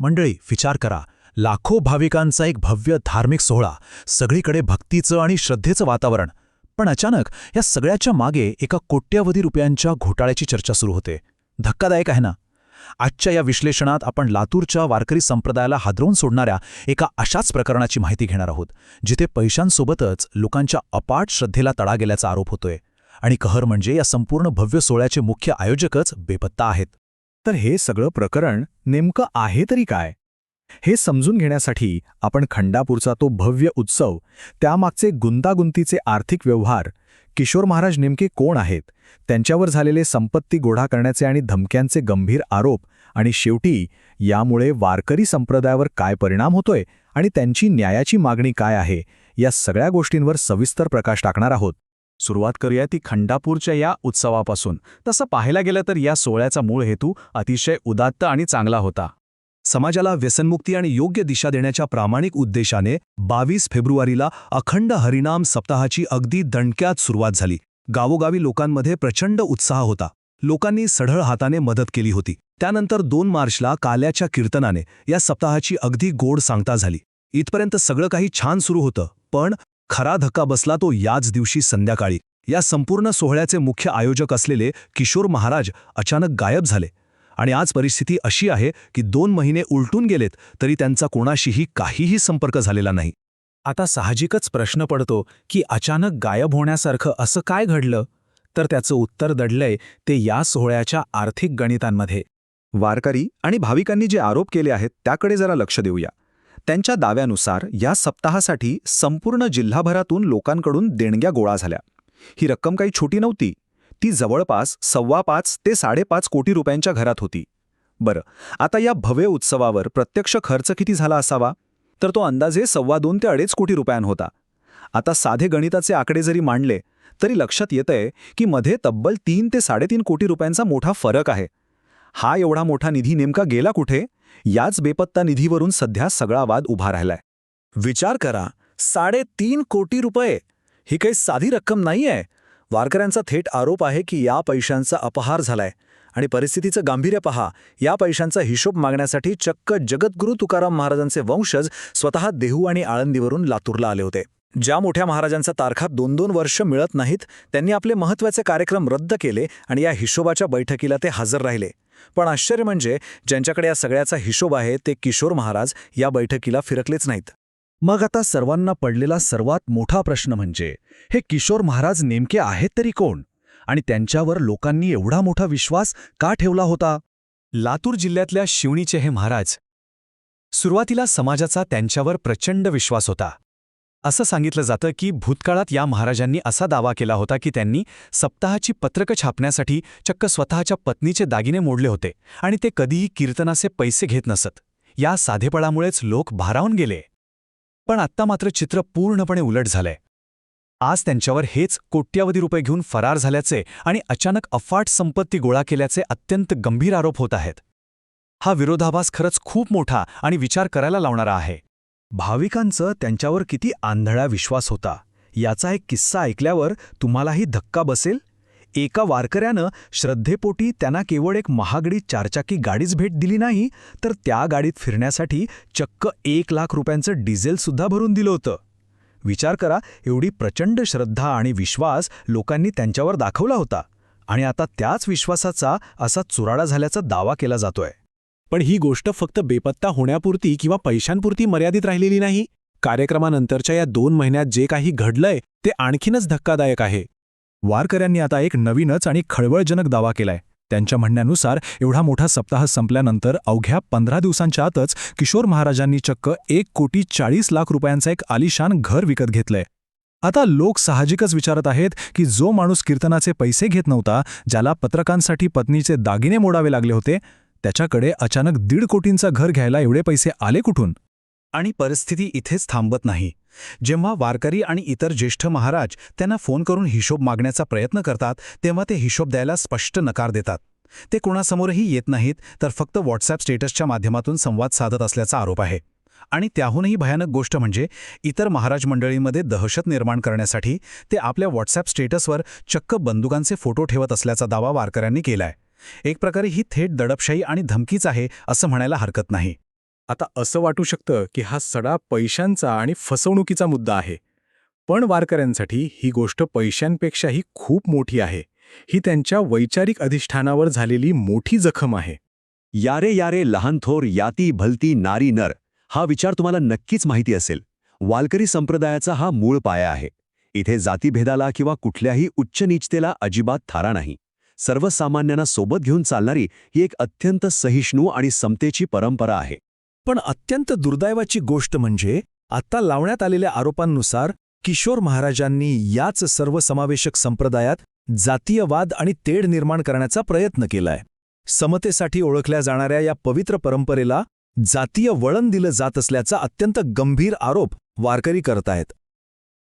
मंडळी, विचार करा, लाखो भाविकांचा एक भव्य धार्मिक सोहळा, सगळीकडे भक्तीचं आणि श्रद्धेचं वातावरण. पण अचानक या सगळ्याच्या मागे एका कोट्यवधी रुपयांच्या घोटाळ्याची चर्चा सुरू होते. धक्कादायक आहे ना? आजच्या या विश्लेषणात आपण लातूरच्या वारकरी संप्रदायाला हादरवून सोडणाऱ्या एका अशाच प्रकरणाची माहिती घेणार आहोत, जिथे पैशांसोबतच लोकांच्या अपाट श्रद्धेला तडा गेल्याचा आरोप होतोय. आणि कहर म्हणजे या संपूर्ण भव्य सोहळ्याचे मुख्य आयोजकच बेपत्ता आहेत. तर हे सगळं प्रकरण नेमकं आहे तरी काय? हे समजून घेण्यासाठी आपण खंडापूरचा तो भव्य उत्सव, त्यामागचे गुंतागुंतीचे आर्थिक व्यवहार, किशोर महाराज नेमके कोण आहेत, त्यांच्यावर झालेले संपत्ती गोळा करण्याचे आणि धमक्यांचे गंभीर आरोप, आणि शेवटी यामुळे वारकरी संप्रदायावर काय परिणाम होतोय आणि त्यांची न्यायाची मागणी काय आहे, या सगळ्या गोष्टींवर सविस्तर प्रकाश टाकणार आहोत. सुरुवात करूया ती खंडापूरच्या या उत्सवापासून. तसं पाहायला गेलं तर या सोहळ्याचा मूळ हेतू अतिशय उदात्त आणि चांगला होता. समाजाला व्यसनमुक्ती आणि योग्य दिशा देण्याच्या प्रामाणिक उद्देशाने 22 फेब्रुवारीला अखंड हरिनाम सप्ताहाची अगदी दणक्यात सुरुवात झाली. गावोगावी लोकांमध्ये प्रचंड उत्साह होता. लोकांनी सढळ हाताने मदत केली होती. त्यानंतर 2 मार्चला काल्याच्या कीर्तनाने या सप्ताहाची अगदी गोड सांगता झाली. इथपर्यंत सगळं काही छान सुरू होतं, पण खरा धक्का बसला तो याच दिवशी संध्याकाळी. या संपूर्ण सोहळ्याचे मुख्य आयोजक असलेले किशोर महाराज अचानक गायब झाले. आणि आज परिस्थिती अशी आहे की 2 महिने उलटून गेलेत तरी त्यांचा कोणाशीही काहीही संपर्क झालेला नाही. आता साहजिकच प्रश्न पडतो की अचानक गायब होण्यासारखं असं काय घडलं? तर त्याचं उत्तर दडलंय ते या सोहळ्याच्या आर्थिक गणितांमध्ये. वारकरी आणि भाविकांनी जे आरोप केले आहेत त्याकडे जरा लक्ष देऊया. त्यांच्या दाव्यानुसार या सप्ताहासाठी संपूर्ण जिल्हाभरातून लोकांकडून देणग्या गोळा झाल्या. ही रक्कम काही छोटी नव्हती. ती जवळपास 5.25 ते 5.5 कोटी रुपयांच्या घरात होती. बरं, आता या भव्य उत्सवावर प्रत्यक्ष खर्च किती झाला असावा? तर तो अंदाजे 2.25 ते 2.5 कोटी रुपयांत होता. आता साधे गणिताचे आकडे जरी मांडले तरी लक्षात येतंय की मध्ये तब्बल 3 ते 3.5 कोटी रुपयांचा मोठा फरक आहे. हा एवढा मोठा निधी नेमका गेला कुठे? याच बेपत्ता निधीवरून सध्या सगळा वाद उभा राहिलाय. विचार करा, 3.5 कोटी रुपये ही काही साधी रक्कम नाहीये. वारकऱ्यांचा थेट आरोप आहे की या पैशांचा अपहार झालाय. आणि परिस्थितीचं गांभीर्य पहा, या पैशांचा हिशोब मागण्यासाठी चक्क जगद्गुरू तुकाराम महाराजांचे वंशज स्वतः देहू आणि आळंदीवरून लातूरला आले होते. ज्या मोठ्या महाराजांचा तारखा 2-2 वर्ष मिळत नाहीत, त्यांनी आपले महत्त्वाचे कार्यक्रम रद्द केले आणि या हिशोबाच्या बैठकीला ते हजर राहिले. पण आश्चर्य म्हणजे ज्यांच्याकडे या सगळ्याचा हिशोब आहे ते किशोर महाराज या बैठकीला फिरकलेच नाहीत. मग आता सर्वांना पडलेला सर्वात मोठा प्रश्न म्हणजे, हे किशोर महाराज नेमके आहेत तरी कोण? आणि त्यांच्यावर लोकांनी एवढा मोठा विश्वास का ठेवला होता? लातूर जिल्ह्यातल्या शिवणीचे हे महाराज. सुरुवातीला समाजाचा त्यांच्यावर प्रचंड विश्वास होता. असं सांगितलं जातं की भूतकाळात या महाराजांनी असा दावा केला होता की त्यांनी सप्ताहाची पत्रकं छापण्यासाठी चक्क स्वतःच्या पत्नीचे दागिने मोडले होते आणि ते कधीही कीर्तनाचे पैसे घेत नसत. या साधेपणामुळेच लोक भारावून गेले. पण आत्ता मात्र चित्र पूर्णपणे उलट झालंय. आज त्यांच्यावर हेच कोट्यवधी रुपये घेऊन फरार झाल्याचे आणि अचानक अफाट संपत्ती गोळा केल्याचे अत्यंत गंभीर आरोप होत आहेत. हा विरोधाभास खरंच खूप मोठा आणि विचार करायला लावणारा आहे. भाविकांचं त्यांच्यावर किती आंधळा विश्वास होता, याचा एक किस्सा ऐकल्यावर तुम्हालाही धक्का बसेल. एका वारकऱ्यानं श्रद्धेपोटी त्यांना केवळ एक महागडी 4चाकी गाडीच भेट दिली नाही, तर त्या गाडीत फिरण्यासाठी चक्क 1 लाख रुपयांचं डिझेलसुद्धा भरून दिलं होतं. विचार करा, एवढी प्रचंड श्रद्धा आणि विश्वास लोकांनी त्यांच्यावर दाखवला होता, आणि आता त्याच विश्वासाचा असा चुराडा झाल्याचा दावा केला जातोय. पण ही गोष्ट फक्त बेपत्ता होण्यापुरती किंवा पैशांपुरती मर्यादित राहिलेली नाही. कार्यक्रमानंतरच्या या 2 महिन्यात जे काही घडलंय ते आणखीनच धक्कादायक आहे. वारकऱ्यांनी आता एक नवीनच आणि खळबळजनक दावा केलाय. त्यांच्या म्हणण्यानुसार एवढा मोठा सप्ताह संपल्यानंतर अवघ्या 15 दिवसांच्या आतच किशोर महाराजांनी चक्क 1,40,00,000 रुपयांचं एक आलिशान घर विकत घेतलंय. आता लोक साहजिकच विचारत आहेत की जो माणूस कीर्तनाचे पैसे घेत नव्हता, ज्याला पत्रकांसाठी पत्नीचे दागिने मोडावे लागले होते, त्याच्याकडे अचानक 1.5 कोटींचं घर घ्यायला एवढे पैसे आले कुठून? आणि परिस्थिती इथेच थांबत नाही. जेव्हा वारकरी आणि इतर ज्येष्ठ महाराज त्यांना फोन करून हिशोब मागण्याचा प्रयत्न करतात, तेव्हा ते हिशोब द्यायला स्पष्ट नकार देतात. ते कोणासमोरही येत नाहीत, तर फक्त व्हॉट्सॲप स्टेटसच्या माध्यमातून संवाद साधत असल्याचा आरोप आहे. आणि त्याहूनही भयानक गोष्ट म्हणजे इतर महाराज मंडळींमध्ये दहशत निर्माण करण्यासाठी ते आपल्या व्हॉट्सॲप स्टेटसवर चक्क बंदुकांचे फोटो ठेवत असल्याचा दावा वारकऱ्यांनी केलाय. एक प्रकारे ही थेट दडपशाही आणि धमकीच आहे असं म्हणायला हरकत नाही. आता असं वाटू शकतं की हा सडा पैशांचा आणि फसवणुकीचा मुद्दा आहे. पण वारकऱ्यांसाठी ही गोष्ट पैशांपेक्षाही खूप मोठी आहे. ही त्यांच्या वैचारिक अधिष्ठानावर झालेली मोठी जखम आहे. यारे यारे लहान थोर याती भलती नारी नर हा विचार तुम्हाला नक्कीच माहिती असेल. वारकरी संप्रदायाचा हा मूळ पाया आहे. इथे जातीभेदाला किंवा कुठल्याही उच्च नीचतेला अजिबात थारा नाही. सर्वसामान्यांना सोबत घेऊन चालणारी ही एक अत्यंत सहिष्णू आणि समतेची परंपरा आहे. पण अत्यंत दुर्दैवाची गोष्ट म्हणजे आता लावण्यात आलेल्या आरोपांनुसार किशोर महाराजांनी याच सर्वसमावेशक संप्रदायात जातीयवाद आणि तेढ निर्माण करण्याचा प्रयत्न केलाय. समतेसाठी ओळखल्या जाणाऱ्या या पवित्र परंपरेला जातीय वळण दिलं जात असल्याचा अत्यंत गंभीर आरोप वारकरी करतायत.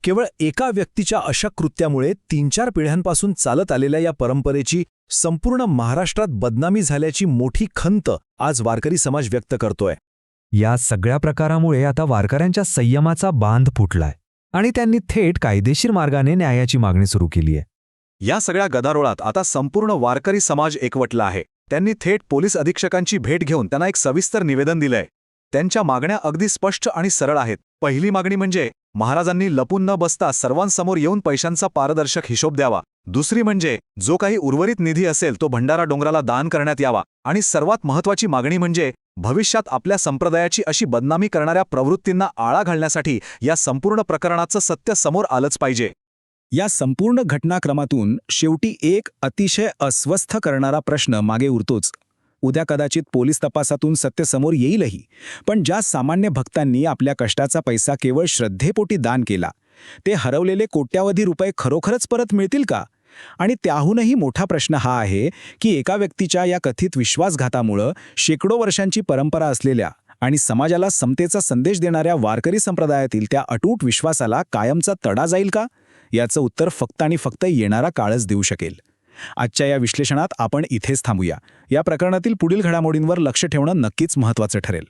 केवळ एका व्यक्तीच्या अशा कृत्यामुळे 3-4 पिढ्यांपासून चालत आलेल्या या परंपरेची संपूर्ण महाराष्ट्रात बदनामी झाल्याची मोठी खंत आज वारकरी समाज व्यक्त करतोय. या सगळ्या प्रकारामुळे आता वारकऱ्यांच्या संयमाचा बांध फुटलाय आणि त्यांनी थेट कायदेशीर मार्गाने न्यायाची मागणी सुरू केली आहे. या सगळ्या गदारोळात आता संपूर्ण वारकरी समाज एकवटला आहे. त्यांनी थेट पोलीस अधीक्षकांची भेट घेऊन त्यांना एक सविस्तर निवेदन दिलंय. त्यांच्या मागण्या अगदी स्पष्ट आणि सरळ आहेत. पहिली मागणी म्हणजे महाराजांनी लपून न बसता सर्वांसमोर येऊन पैशांचा पारदर्शक हिशोब द्यावा. दुसरी म्हणजे जो काही उर्वरित निधी असेल तो भंडारा डोंगराला दान करण्यात यावा. आणि सर्वात महत्त्वाची मागणी म्हणजे भविष्यात आपल्या संप्रदायाची अशी बदनामी करणाऱ्या प्रवृत्तींना आळा घालण्यासाठी या संपूर्ण प्रकरणाचं सत्य समोर आलंच पाहिजे. या संपूर्ण घटनाक्रमातून शेवटी एक अतिशय अस्वस्थ करणारा प्रश्न मागे उरतोच. उद्या कदाचित पोलीस तपासातून सत्य समोर येईलही, पण ज्या सामान्य भक्तांनी आपल्या कष्टाचा पैसा केवळ श्रद्धेपोटी दान केला, ते हरवलेले कोट्यावधी रुपये खरोखरच परत मिळतील का? आणि त्याहूनही मोठा प्रश्न हा आहे की एका व्यक्तीच्या या कथित विश्वासघातामुळं शेकडो वर्षांची परंपरा असलेल्या आणि समाजाला समतेचा संदेश देणाऱ्या वारकरी संप्रदायातील त्या अटूट विश्वासाला कायमचा तडा जाईल का? याचं उत्तर फक्त आणि फक्त येणारा काळच देऊ शकेल. आजच्या या विश्लेषणात आपण इथेच थांबूया. या प्रकरणातील पुढील घडामोडींवर लक्ष ठेवणं नक्कीच महत्त्वाचं ठरेल.